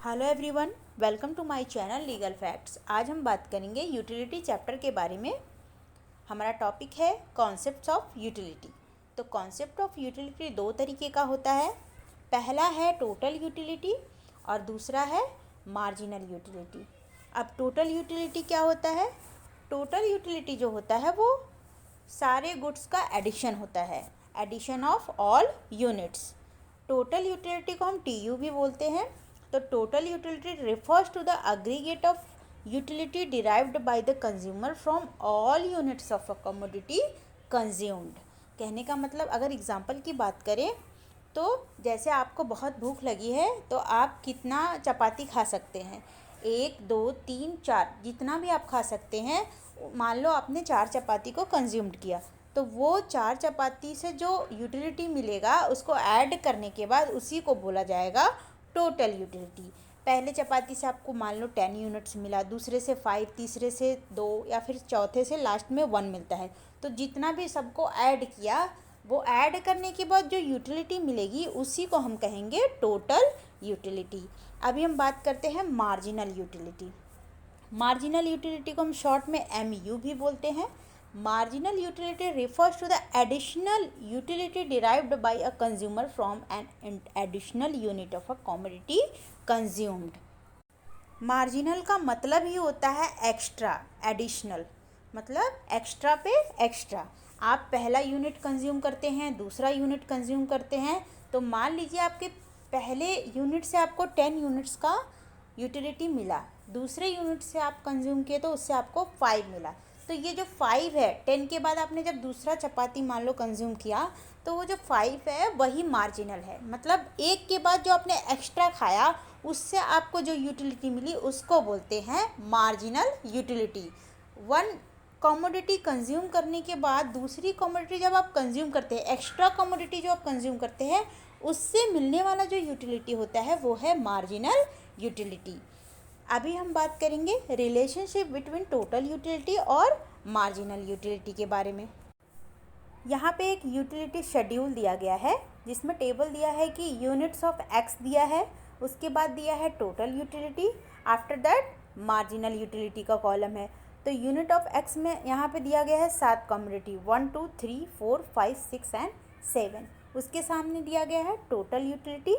Hello everyone, welcome to my channel legal facts. आज हम बात करेंगे यूटिलिटी चैप्टर के बारे में। हमारा टॉपिक है कॉन्सेप्ट्स ऑफ यूटिलिटी। तो कॉन्सेप्ट ऑफ यूटिलिटी दो तरीके का होता है। पहला है टोटल यूटिलिटी और दूसरा है मार्जिनल यूटिलिटी। अब टोटल यूटिलिटी क्या होता है? टोटल यूटिलिटी जो होता है वो सारे गुड्स का एडिशन होता है, addition of all units. Total utility को हम टीयू भी बोलते हैं। तो total utility refers to the aggregate of utility derived by the consumer from all units of a commodity consumed. कहने का मतलब, अगर एग्जांपल की बात करें तो जैसे आपको बहुत भूख लगी है तो आप कितना चपाती खा सकते हैं? 1, 2, 3, 4, जितना भी आप खा सकते हैं। मान लो आपने 4 चपाती को कंज्यूम्ड किया, तो वो 4 चपाती से जो यूटिलिटी मिलेगा उसको ऐड करने के बाद उसी को बोला जाएगा टोटल यूटिलिटी। पहले चपाती से आपको मान लो 10 यूनिट्स मिला, दूसरे से 5, तीसरे से 2 या फिर चौथे से लास्ट में 1 मिलता है। तो जितना भी सबको ऐड किया, वो ऐड करने के बाद जो यूटिलिटी मिलेगी उसी को हम कहेंगे टोटल यूटिलिटी। अभी हम बात करते हैं मार्जिनल यूटिलिटी। मार्जिनल यूटिलिटी को हम शॉर्ट में MU भी बोलते हैं। Marginal utility refers to the additional utility derived by a consumer from an additional unit of a commodity consumed. Marginal का मतलब ही होता है एक्स्ट्रा, एडिशनल, मतलब एक्स्ट्रा पे एक्स्ट्रा। आप पहला यूनिट कंज्यूम करते हैं, दूसरा यूनिट कंज्यूम करते हैं, तो मान लीजिए आपके पहले यूनिट से आपको 10 यूनिट्स का यूटिलिटी मिला, दूसरे यूनिट से आप कंज्यूम किए तो उससे आपको 5 मिला। तो ये जो 5 है, 10 के बाद आपने जब दूसरा चपाती मान लो कंज्यूम किया, तो वो जो 5 है वही मार्जिनल है। मतलब एक के बाद जो आपने एक्स्ट्रा खाया उससे आपको जो यूटिलिटी मिली उसको बोलते हैं marginal utility. One commodity consume करने के बाद दूसरी कमोडिटी जब आप कंज्यूम करते हैं, एक्स्ट्रा कमोडिटी जो आप कंज्यूम करते हैं, उससे मिलने वाला जो यूटिलिटी होता है वो है मार्जिनल यूटिलिटी। अभी हम बात करेंगे रिलेशनशिप बिटवीन टोटल यूटिलिटी और मार्जिनल यूटिलिटी के बारे में। यहाँ पे एक यूटिलिटी शेड्यूल दिया गया है जिसमें टेबल दिया है कि यूनिट्स ऑफ एक्स दिया है, उसके बाद दिया है total utility, after that marginal utility का कॉलम है। तो यूनिट ऑफ एक्स में यहाँ पे दिया गया है 7 कमोडिटी, 1, 2, 3, 4, 5, 6 एंड 7। उसके सामने दिया गया है टोटल यूटिलिटी,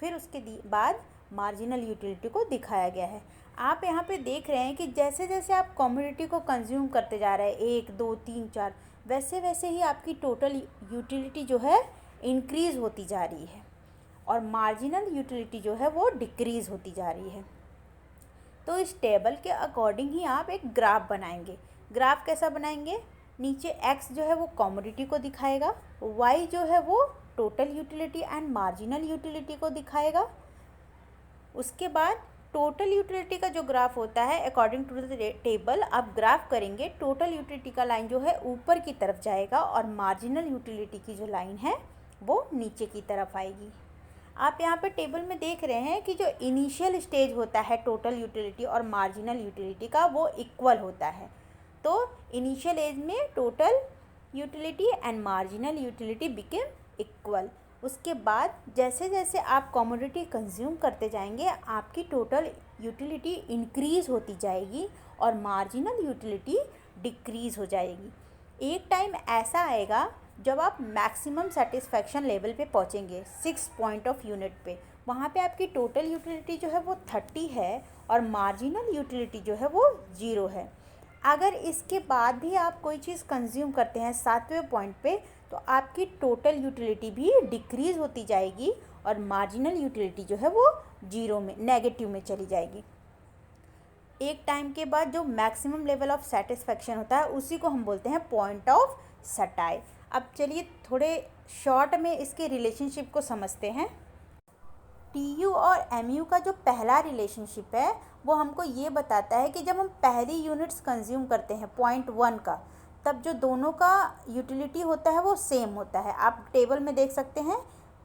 फिर उसके बाद मार्जिनल यूटिलिटी को दिखाया गया है। आप यहाँ पे देख रहे हैं कि जैसे जैसे आप कमोडिटी को कंज्यूम करते जा रहे हैं, 1, 2, 3, 4, वैसे वैसे ही आपकी टोटल यूटिलिटी जो है इंक्रीज़ होती जा रही है और मार्जिनल यूटिलिटी जो है वो डिक्रीज़ होती जा रही है। तो इस टेबल के अकॉर्डिंग ही आप एक ग्राफ बनाएंगे। ग्राफ कैसा बनाएंगे? नीचे एक्स जो है वो कमोडिटी को दिखाएगा, वाई जो है वो total utility and marginal utility को दिखाएगा। उसके बाद टोटल यूटिलिटी का जो ग्राफ होता है अकॉर्डिंग टू द टेबल आप ग्राफ करेंगे, टोटल यूटिलिटी का लाइन जो है ऊपर की तरफ जाएगा और मार्जिनल यूटिलिटी की जो लाइन है वो नीचे की तरफ आएगी। आप यहाँ पे टेबल में देख रहे हैं कि जो इनिशियल स्टेज होता है टोटल यूटिलिटी और मार्जिनल यूटिलिटी का वो इक्वल होता है। तो इनिशियल एज में total utility and marginal utility became equal. उसके बाद जैसे जैसे आप कमोडिटी कंज्यूम करते जाएंगे आपकी टोटल यूटिलिटी इंक्रीज़ होती जाएगी और मार्जिनल यूटिलिटी डिक्रीज़ हो जाएगी। एक टाइम ऐसा आएगा जब आप मैक्सिमम सेटिस्फैक्शन लेवल पे पहुंचेंगे, 6 पॉइंट ऑफ यूनिट पे, वहाँ पे आपकी टोटल यूटिलिटी जो है वो 30 है और मार्जिनल यूटिलिटी जो है वो 0 है। अगर इसके बाद भी आप कोई चीज़ कंज्यूम करते हैं 7वें पॉइंट पे, तो आपकी टोटल यूटिलिटी भी डिक्रीज़ होती जाएगी और मार्जिनल यूटिलिटी जो है वो 0 में, नेगेटिव में चली जाएगी। एक टाइम के बाद जो मैक्सिमम लेवल ऑफ सेटिस्फैक्शन होता है उसी को हम बोलते हैं पॉइंट ऑफ सटाई। अब चलिए थोड़े शॉर्ट में इसके रिलेशनशिप को समझते हैं। TU और MU का जो पहला रिलेशनशिप है वो हमको ये बताता है कि जब हम पहली यूनिट्स कंज्यूम करते हैं पॉइंट 1 का, तब जो दोनों का यूटिलिटी होता है वो सेम होता है। आप टेबल में देख सकते हैं,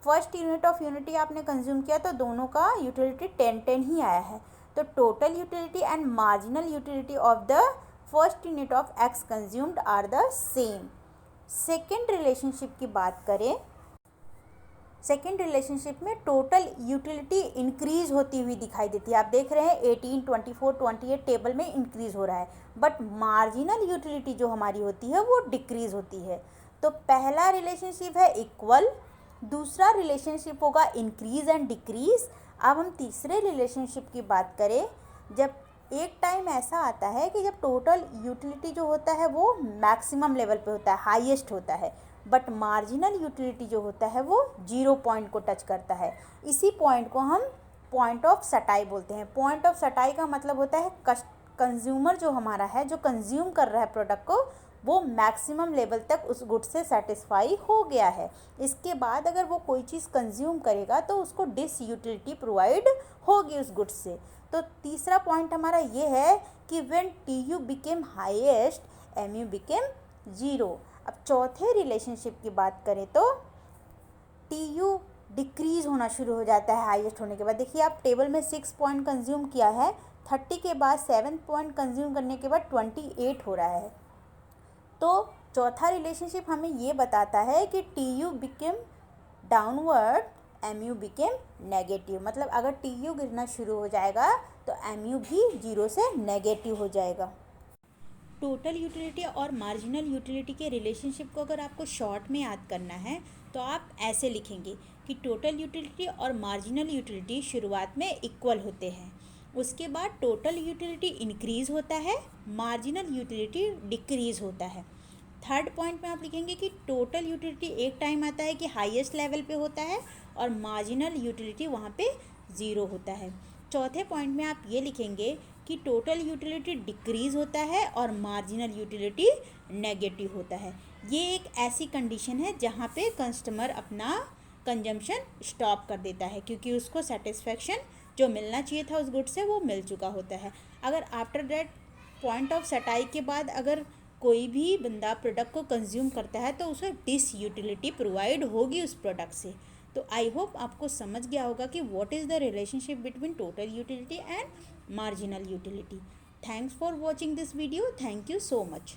फर्स्ट यूनिट ऑफ यूनिटी आपने कंज्यूम किया तो दोनों का यूटिलिटी 10 ही आया है। तो total utility and marginal utility of the first unit of X consumed are the same. Second relationship की बात करें सेकेंड रिलेशनशिप में टोटल यूटिलिटी इंक्रीज होती हुई दिखाई देती है। आप देख रहे हैं 18, 24, 28 टेबल में इंक्रीज हो रहा है, बट मार्जिनल यूटिलिटी जो हमारी होती है वो डिक्रीज होती है। तो पहला रिलेशनशिप है इक्वल, दूसरा रिलेशनशिप होगा इंक्रीज एंड डिक्रीज। अब हम तीसरे रिलेशनशिप की बात करें, जब एक टाइम ऐसा आता है कि जब टोटल यूटिलिटी जो होता है वो मैक्सिमम लेवल पे होता है, हाईएस्ट होता है, बट मार्जिनल यूटिलिटी जो होता है वो 0 पॉइंट को टच करता है। इसी पॉइंट को हम पॉइंट ऑफ सटाई बोलते हैं। पॉइंट ऑफ सटाई का मतलब होता है कंज्यूमर जो हमारा है, जो कंज्यूम कर रहा है प्रोडक्ट को, वो मैक्सिमम लेवल तक उस गुड से सेटिस्फाई हो गया है। इसके बाद अगर वो कोई चीज़ कंज्यूम करेगा तो उसको डिस यूटिलिटी प्रोवाइड होगी उस गुड से। तो तीसरा पॉइंट हमारा ये है कि when T U became highest M U became 0। अब चौथे रिलेशनशिप की बात करें तो टी यू डिक्रीज़ होना शुरू हो जाता है हाईएस्ट होने के बाद। देखिए आप टेबल में 6 पॉइंट कंज्यूम किया है, 30 के बाद 7 पॉइंट कंज्यूम करने के बाद 28 हो रहा है। तो चौथा रिलेशनशिप हमें ये बताता है कि T U became downward, M U became negative. मतलब अगर टी यू गिरना शुरू हो जाएगा तो एम यू भी 0 से नेगेटिव हो जाएगा। टोटल यूटिलिटी और मार्जिनल यूटिलिटी के रिलेशनशिप को अगर आपको शॉर्ट में याद करना है तो आप ऐसे लिखेंगे कि टोटल यूटिलिटी और मार्जिनल यूटिलिटी शुरुआत में इक्वल होते हैं, उसके बाद टोटल यूटिलिटी इंक्रीज़ होता है, मार्जिनल यूटिलिटी डिक्रीज़ होता है। थर्ड पॉइंट में आप लिखेंगे कि टोटल यूटिलिटी एक टाइम आता है कि हाईएस्ट लेवल पे होता है और मार्जिनल यूटिलिटी वहाँ पे 0 होता है। चौथे पॉइंट में आप ये लिखेंगे कि टोटल यूटिलिटी डिक्रीज़ होता है और मार्जिनल यूटिलिटी नेगेटिव होता है। ये एक ऐसी कंडीशन है जहाँ पे कस्टमर अपना कंजम्पशन स्टॉप कर देता है, क्योंकि उसको सेटिस्फेक्शन जो मिलना चाहिए था उस गुड से वो मिल चुका होता है। अगर आफ्टर दैट पॉइंट ऑफ सटाई के बाद अगर कोई भी बंदा प्रोडक्ट को कंज्यूम करता है तो उसे डिस यूटिलिटी प्रोवाइड होगी उस प्रोडक्ट से। तो आई होप आपको समझ गया होगा कि what is the relationship between total utility and marginal utility. Thanks for watching this video. Thank you so much.